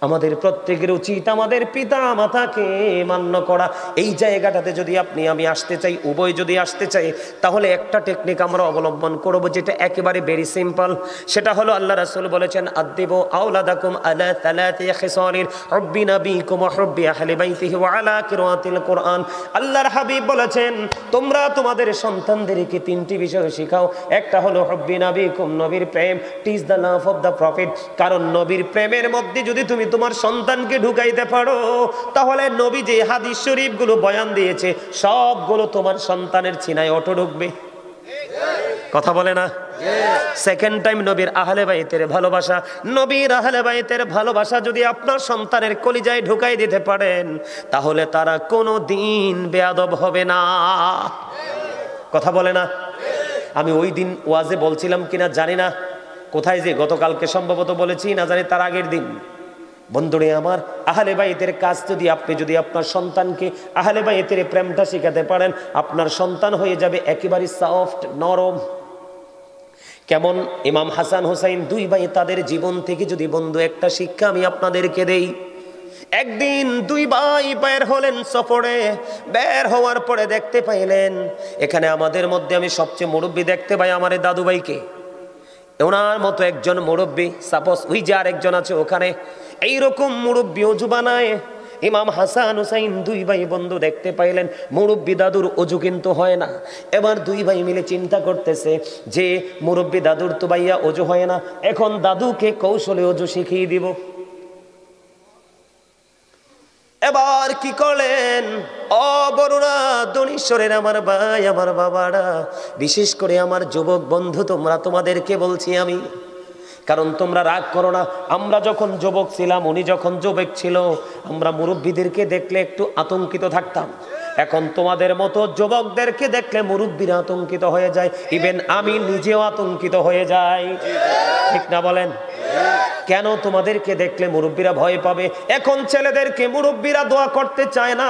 আমাদের প্রত্যেকের উচিত আমাদের পিতা মাতাকে মান্য করা। এই জায়গাটাতে যদি আপনি আমি আসতে চাই, উভয় যদি আসতে চাই, তাহলে একটা টেকনিক আমরা অবলম্বন করব, যেটা একেবারে ভেরি সিম্পল। সেটা হলো আল্লাহ রাসূল বলেছেন, আদিবু আওলাদাকুম আলা সালাতি খিসালিন হুব্বি নবিকুম ওয়া হুব্বি আহলি বাইতিহি ওয়া আলা কিরাতিল কুরআন। আল্লাহর হাবিব বলেছেন, তোমরা তোমাদের সন্তানদেরকে তিনটি বিষয় শেখাও। একটা হলো হুব্বি নবিকুম, নবীর প্রেম, teach the love of the prophet. কারণ নবীর প্রেমের মধ্যে যদি তুমি তোমার সন্তানকে ঢুকাইতে পারো, তাহলে নবী যে হাদিস শরীফ গুলো বয়ান দিয়েছে সবগুলো তোমার সন্তানের ছিনায় অটো ঢুকবে। কথা বলে না? সেকেন্ড টাইম নবীর আহলে বাইতের ভালোবাসা, নবীর আহলে বাইতের ভালোবাসা যদি আপনার সন্তানের কলিজায় ঢুকাই দিতে পারেন, তাহলে তারা কোনো দিন বেয়াদব হবে না। কথা বলে না? আমি ওই দিন ওয়াজে বলছিলাম কিনা জানি না, কোথায় যে গতকালকে সম্ভবত বলেছি, না জানি তার আগের দিন। বন্ধুরে আমার, আহলে বাইতের কাজ যদি আপনার সন্তানকে আহলে বাইতের প্রেমটা শিখাতে পারেন, আপনার সন্তান হয়ে যাবে একেবারে সফট, নরম। কেমন? ইমাম হাসান হুসাইন দুই ভাই, তাদের জীবন থেকে যদি বন্ধু একটা শিক্ষা আমি আপনাদেরকে দেই। একদিন দুই ভাই বের হলেন সফরে। বের হওয়ার পরে দেখতে পাইলেন, এখানে আমাদের মধ্যে আমি সবচেয়ে মুরব্বী দেখতে পাই আমার দাদু ভাইকে। ওনার মতো একজন মুরব্বী, সাপোজ ওই যে আরেকজন আছে ওখানে, এইরকম মুরব্বী অজু বানায়। ইমাম হাসান হুসাইন দুই ভাই বন্ধু দেখতে পাইলেন মুরব্বী দাদুর অজু কিন্তু হয় না। এবার দুই ভাই মিলে চিন্তা করতেছে যে মুরব্বী দাদুর তো ভাইয়া অজু হয় না, এখন দাদুকে কৌশলে অজু শিখিয়ে দিব। এবার কি করলেন? ও বড়রা, দনীশ্বরের আমার ভাই, আমার বাবারা, বিশেষ করে আমার যুবক বন্ধু, তোমাদেরকে বলছি আমি, কারণ তোমরা রাগ করো না। আমরা যখন যুবক ছিলাম, উনি যখন যুবক ছিল, আমরা মুরব্বীদেরকে দেখলে একটু আতঙ্কিত থাকতাম। এখন তোমাদের মতো যুবকদেরকে দেখলে মুরব্বীরা আতঙ্কিত হয়ে যায়, ইভেন আমি নিজেও আতঙ্কিত হয়ে যাই। ঠিক না বলেন? কেন? তোমাদেরকে দেখলে মুরব্বীরা ভয় পাবে। এখন ছেলেদেরকে মুরব্বীরা দোয়া করতে চায় না,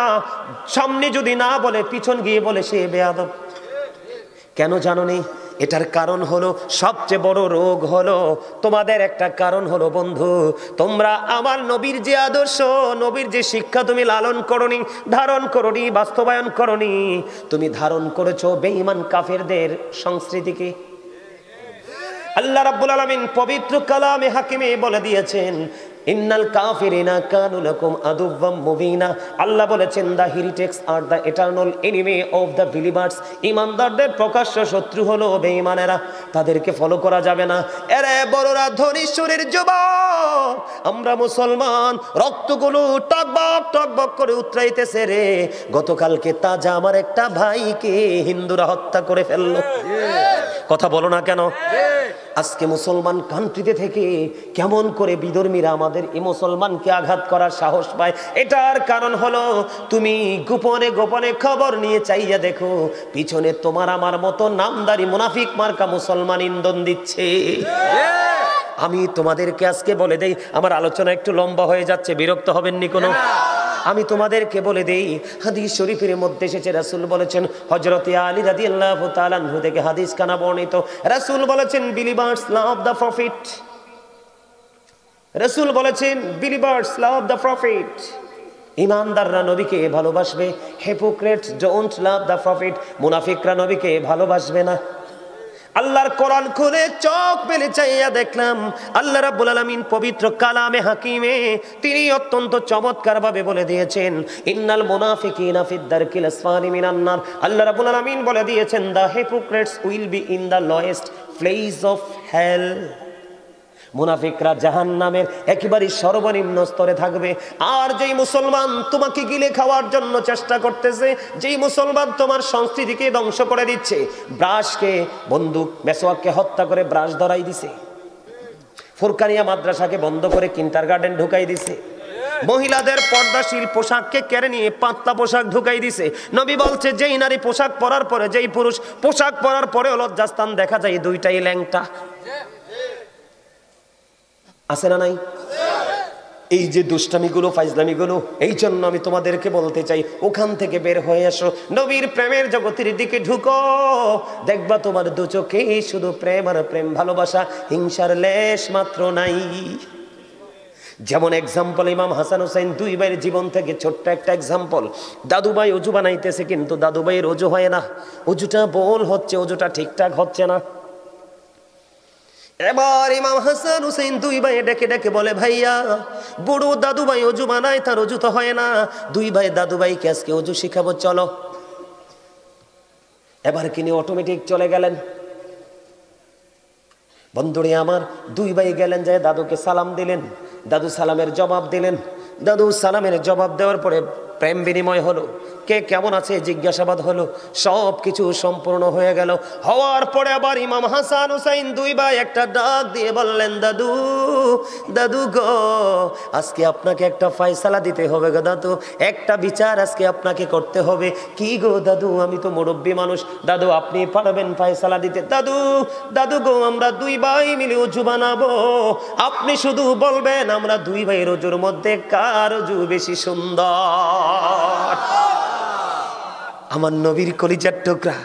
সামনে যদি না বলে পিছন গিয়ে বলে সে বেয়াদব। কেন জানো নি? এটার কারণ হলো, সবচেয়ে বড় রোগ হলো তোমাদের একটা কারণ হলো বন্ধু, তোমরা আমার নবীর যে আদর্শ, নবীর যে শিক্ষা তুমি লালন করনি, ধারণ করনি, বাস্তবায়ন করনি, তুমি ধারণ করেছো বেঈমান কাফেরদের সংস্কৃতিকে। আল্লাহ রাব্বুল আলামিন পবিত্র কালামে হাকিমে বলে দিয়েছেন, ইন্নাল কাফিরিনা কানু লাকুম আদুওয়াম মুবিনা। আল্লাহ বলেছেন, the heretics are the eternal enemy of the believers. ইমানদারদের প্রকাশ্য শত্রু হলো বেঈমানেরা, তাদেরকে ফলো করা যাবে না। এরে বড়রা, ধনীশ্বরের যুবক, আমরা মুসলমান, রক্তগুলো টকবক টকবক করে উতরাইতেছে রে। গতকালকে তাজা আমার একটা ভাইকে হিন্দুরা হত্যা করে ফেললো। কথা বলো না কেন? আজকে মুসলমান কান্ট্রিতে থেকে কেমন করে বিধর্মীরা আমাদের এই মুসলমানকে আঘাত করার সাহস পায়? এটার কারণ হলো, তুমি গোপনে গোপনে খবর নিয়ে চাইয়া দেখো, পিছনে তোমার আমার মতো নামদারি মুনাফিক মার্কা মুসলমান ইন্ধন দিচ্ছে। আমি তোমাদেরকে আজকে বলে দেই, আমার আলোচনা একটু লম্বা হয়ে যাচ্ছে, বিরক্ত হবেননি কোনো? আমি তোমাদেরকে বলে দেই, হাদিস শরীফের মধ্যে এসেছে, রাসূল বলেছেন, হযরত আলী রাদিয়াল্লাহু তাআলা আনহু থেকে হাদিস খানা বর্ণিত, রাসূল বলেছেন, বিলিভার্স লাভ দ্য প্রফিট। রাসূল বলেছেন, বিলিভার্স লাভ দ্য প্রফিট। ইমানদাররা নবীকে ভালোবাসবে, hypocrites don't love the profit. মুনাফিকরা নবীকে ভালোবাসবে না। আল্লাহর কোরআন খুলে চোখ মেলে চাইয়া দেখলাম, আল্লাহ রাব্বুল আলামিন পবিত্র কালামে হাকিমে তিনি অত্যন্ত চমৎকার ভাবে বলে দিয়েছেন, ইন্নাল মুনাফিকিনা ফিদ দারকিল আসফালি মিনান নার। আল্লাহ রাব্বুল আলামিন বলে দিয়েছেন, the hypocrites will be in the lowest place of hell. মুনাফিকরা জাহান্নামের একেবারে সর্বনিম্ন স্তরে থাকবে। আর যেই মুসলমান তোমাকে গিলে খাওয়ার জন্য চেষ্টা করতেছে, যেই মুসলমান তোমার সংস্কৃতিকে ধ্বংস করে দিচ্ছে, ব্রাশকে বন্ধু মেসওয়াককে হত্যা করে ব্রাশ ধরাই দিছে, ফুরকানিয়া মাদ্রাসাকে বন্ধ করে কিন্ডারগার্টেন ঢুকাই দিছে, মহিলাদের পর্দাশীল পোশাককে কেড়ে নিয়ে পাতলা পোশাক ঢুকাই দিছে। নবী বলছে যেই নারী পোশাক পরার পরে, যেই পুরুষ পোশাক পরার পরে লজ্জাস্থান দেখা যায়, দুইটাই ল্যাংটা। আছে না নাই? এই যে দুষ্টামিগুলো, ফাইজলামিগুলো, এই জন্য আমি তোমাদেরকে বলতে চাই, ওখান থেকে বের হয়ে আসো, নবীর প্রেমের জগতের দিকে ঢুকো। দেখবা তোমার দু চোখে শুধু প্রেম আর প্রেম, ভালোবাসা, হিংসার লেশ মাত্র নাই। যেমন এক্সাম্পল ইমাম হাসান হুসাইন দুই ভাইয়ের জীবন থেকে ছোট্ট একটা এক্সাম্পল। দাদুভাই অজু বানাইতেছে, কিন্তু দাদুভাইয়ের অজু হয় না, অজুটা ভুল হচ্ছে, অজুটা ঠিকঠাক হচ্ছে না। এবার ইমাম হাসান হুসাইন দুই ভাই ডেকে ডেকে বলে, ভাইয়া বুড়ো দাদু ভাই অজু বানায়, তার অজু তো হয় না, দুই ভাই দাদু ভাইকে আজকে অজু শিখাবো, চলো। এবার কিনে অটোমেটিক চলে গেলেন। বন্ধুরে আমার, দুই ভাই গেলেন, যায় দাদুকে সালাম দিলেন, দাদু সালামের জবাব দিলেন। দাদু সালামের জবাব দেওয়ার পরে প্রেম বিনিময় হলো, কে কেমন আছে জিজ্ঞাসাবাদ হলো, সব কিছু সম্পূর্ণ হয়ে গেল। হওয়ার পরে আবার ইমাম হাসান হুসাইন দুই ভাই একটা ডাক দিয়ে বললেন, দাদু দাদু গো, আজকে আপনাকে একটা ফয়সালা দিতে হবে গো দাদু, একটা বিচার আজকে আপনাকে করতে হবে। কি গো দাদু, আমি তো মুরব্বী মানুষ, দাদু আপনি পারবেন ফয়সালা দিতে? দাদু দাদু গো, আমরা দুই ভাই মিলে অজু বানাবো, আপনি শুধু বলবেন আমরা দুই ভাইয়ের অজুর মধ্যে কার অজু বেশি সুন্দর। আমার নবীর কলিজার টুকরা,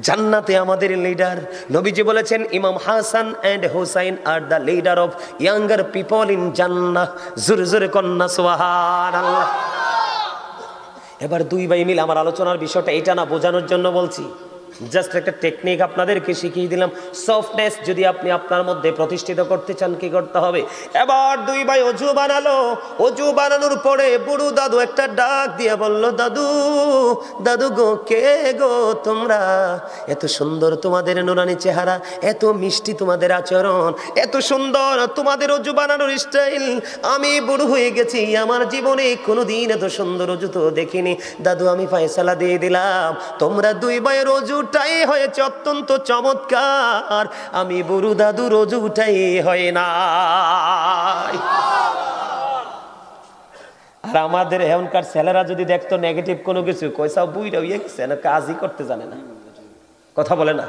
জান্নাতে আমাদের লিডার। নবীজি বলেছেন, Imam Hasan and Husain are the leader of younger people in Jannah. জোরে জোরে কন্যা সুবহানাল্লাহ। এবার দুই ভাই মিলে, আমার আলোচনার বিষয়টা এটা না, বোঝানোর জন্য বলছি, জাস্ট একটা টেকনিক আপনাদেরকে শিখিয়ে দিলাম। সফটনেস যদি আপনি আপনার মধ্যে প্রতিষ্ঠিত করতে চান, কি করতে হবে? এবার দুই ভাই অজু বানালো। অজু বানানোর পরে বুড়ো দাদু একটা ডাক দিয়ে বলল, দাদু দাদু গো, কে গো তোমরা? এত সুন্দর তোমাদের নুরানি চেহারা, এত মিষ্টি তোমাদের আচরণ, এত সুন্দর তোমাদের অজু বানানোর স্টাইল, আমি বুড়ো হয়ে গেছি, আমার জীবনে কোনোদিন এত সুন্দর অজু তো দেখিনি। দাদু আমি ফয়সালা দিয়ে দিলাম, তোমরা দুই ভাইয়ের অজু টাই হয়েছে অত্যন্ত চমৎকার, আমি বুড়ো দাদুর অজুটাই হয় না। আর আমাদের এখনকার ছেলেরা যদি দেখতো নেগেটিভ কোনো কিছু, কইসা বুইরা হইয়া গেছে না, কাজই করতে জানে না, কথা বলে না।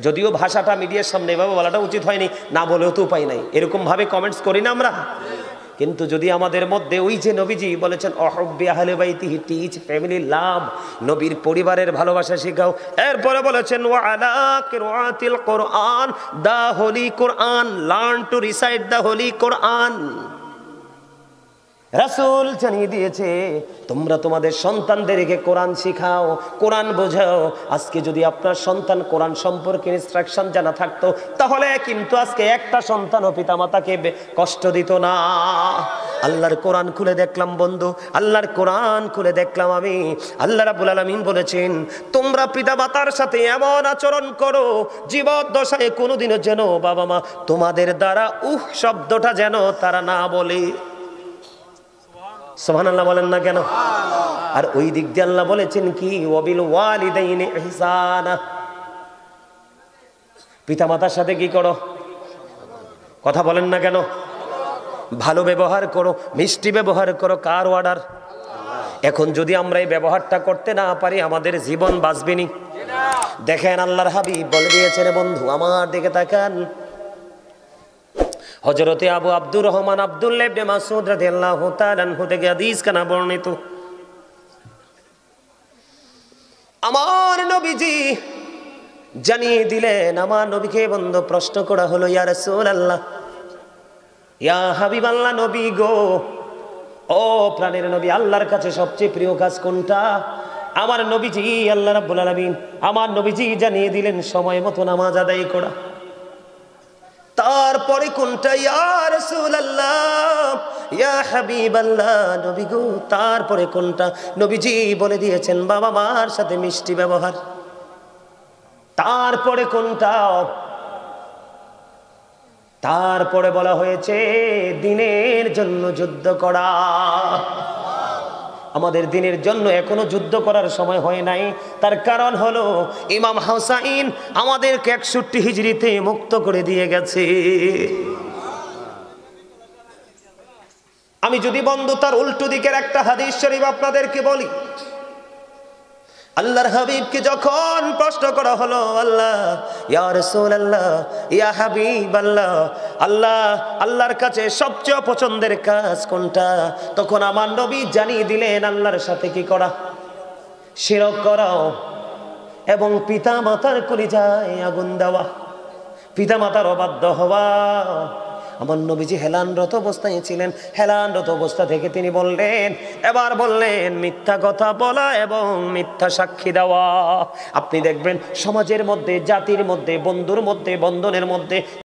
যদিও ভাষাটা মিডিয়ার সামনে এভাবে বলাটা উচিত হয়নি, না বলেও তো উপায় নাই, এরকম ভাবে কমেন্টস করি না আমরা। কিন্তু যদি আমাদের মধ্যে ওই যে নবীজি বলেছেন, অহব্বি আহলে বাইতিহি, টিচ ফ্যামিলি লাভ, নবীর পরিবারের ভালোবাসা শেখাও। এরপরে বলেছেন, ওয়া আলা কিরাআতিল Quran, the holy Quran, learn to recite the holy Quran. রাসূল জানিয়ে দিয়েছে, তোমরা তোমাদের সন্তানদেরকে কোরআন শিখাও, কোরআন বোঝাও। আজকে যদি আপনার সন্তান কোরআন সম্পর্কে ইনস্ট্রাকশন জানা থাকতো, তাহলে কিন্তু আজকে একটা সন্তানও পিতামাতাকে কষ্ট দিত না। আল্লাহর কোরআন খুলে দেখলাম বন্ধু, আল্লাহর কোরআন খুলে দেখলাম আমি, আল্লাহ রাব্বুল আলামিন বলেছেন, তোমরা পিতামাতার সাথে এমন আচরণ করো, জীবদ্দশায় কোনোদিনও যেন বাবা মা তোমাদের দ্বারা শব্দটা যেন তারা না বলে। সুবহানাল্লাহ বলেন না কেন? আর ওই দিক দিয়ে আল্লাহ বলেছেন কি, ওয়াবিল ওয়ালিদাইনি ইহসানা, পিতামাতার সাথে কি করো? কথা বলেন না কেন? ভালো ব্যবহার করো, মিষ্টি ব্যবহার করো। কার অর্ডার? এখন যদি আমরা এই ব্যবহারটা করতে না পারি, আমাদের জীবন বাঁচবে না। দেখেন আল্লাহর হাবিব বলে দিয়েছেন, বন্ধু আমার দিকে তাকান, হযরতে আবু আব্দুর রহমান আব্দুল্লাহ ইবনে মাসউদ রাদিয়াল্লাহু তাআলা আনহু থেকে হাদিস কানা বর্ণিত, আমার নবীজি জানিয়ে দিলেন, আমার নবীকে বন্ধু প্রশ্ন করা হলো, ইয়া রাসূলুল্লাহ, ইয়া হাবিবাল্লাহ, নবী গো, ও প্রাণের নবী, আল্লাহর কাছে সবচেয়ে প্রিয় কাজ কোনটা? আমার নবীজি আল্লাহ রাব্বুল আলামিন, আমার নবীজি জানিয়ে দিলেন, সময় মতো নামাজ আদায় করা। তারপরে কোনটা? ইয়া রাসূলুল্লাহ, ইয়া হাবিবাল্লাহ, নবী গো, তারপরে কোনটা? নবীজি বলে দিয়েছেন, বাবা মার সাথে মিষ্টি ব্যবহার। তারপরে কোনটা? তারপরে বলা হয়েছে দ্বীনের জন্য যুদ্ধ করা। আমাদের দ্বীনের জন্য এখনো যুদ্ধ করার সময় হয় নাই। তার কারণ হলো ইমাম হুসাইন আমাদেরকে 61 হিজরিতে মুক্ত করে দিয়ে গেছে। আমি যদি বন্ধু তার উল্টো দিকের একটা হাদিস শরীফ আপনাদেরকে বলি, আল্লাহর হাবিবকে যখন প্রশ্ন করা হলো, আল্লাহ ইয়া রাসূলুল্লাহ ইয়া হাবিবাল্লাহ, আল্লাহর কাছে সবচেয়ে পছন্দের কাজ কোনটা? তখন আমার নবী জানিয়ে দিলেন আল্লাহর সাথে কি করা? শিরক করা এবং পিতা মাতার কলিজায় আগুন দেওয়া, পিতা মাতার অবাধ্য হওয়া। আমার নবীজি হেলানরত অবস্থায় ছিলেন। হেলানরত অবস্থা থেকে তিনি বললেন, এবার বললেন মিথ্যা কথা বলা এবং মিথ্যা সাক্ষী দেওয়া। আপনি দেখবেন সমাজের মধ্যে, জাতির মধ্যে, বন্ধুর মধ্যে, বন্ধনের মধ্যে